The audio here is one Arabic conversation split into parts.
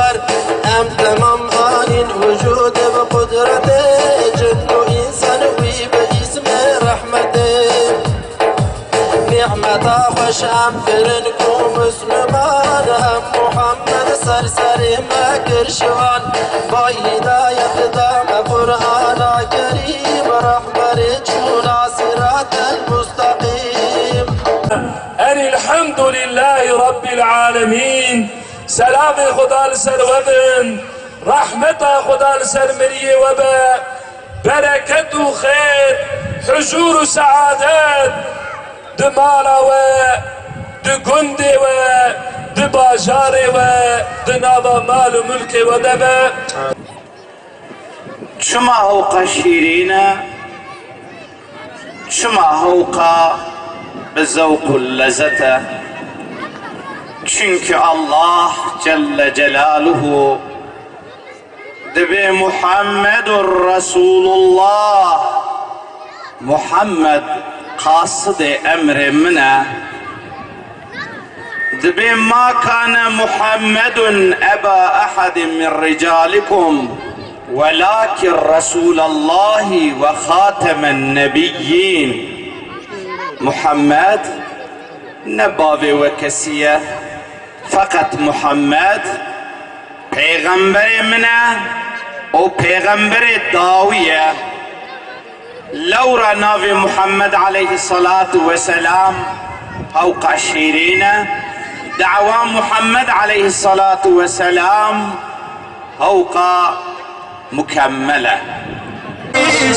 بشر ام تمام آین وجود بقدرته جن و انسانوی به اسم رحمته نعمتا خوش ام کرن کو مسلمان هم محمد سرسری مکر شوان با هدایت دام قرآن کریم رهبر چونا صراط المستقیم. الحمد لله رب العالمين. سلام خدا لسر وبن، رحمت خدا لسر مريه وبا، بركت و خير، حجور و سعادات، دمالا و دقند و دباجار و دناوا مال و ملك و دبا. شما هوقا شيرين، شما هوقا بذوق اللذة. çünkü Allah Celle Celaluhu dibe Muhammedur Resulullah Muhammed qasıd emri mine dibe ma kana Muhammedun eba ahadin min ricalikum velakin Resulallahi ve khatemen nebiyyin. Muhammed ne bavi ve kesiye fakat Muhammed peygamberi mine o peygamberi daviye لورا نبي محمد عليه الصلاة والسلام فوق عشرين دعوى محمد عليه الصلاة والسلام فوق مكملة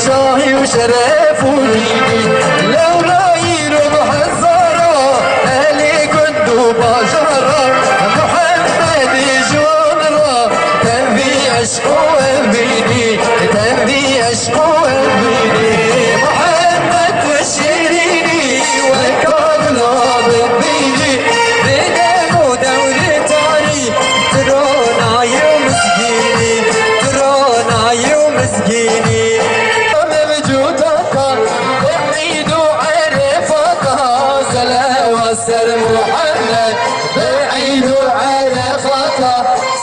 شاهي وشرف وليدي لو رايل بحزارة أهلي كنت بشرة محمد جونرة تنبي عشق وبيدي تنبي عشق وبيدي محمد وشيريني والكابلا ببيدي بدم ودوري تاني ترونا يوم مسكيني ترونا يوم مسكيني سلام محمد بعيد على خطا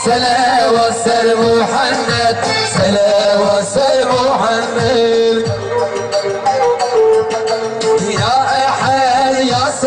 سلام محمد سلام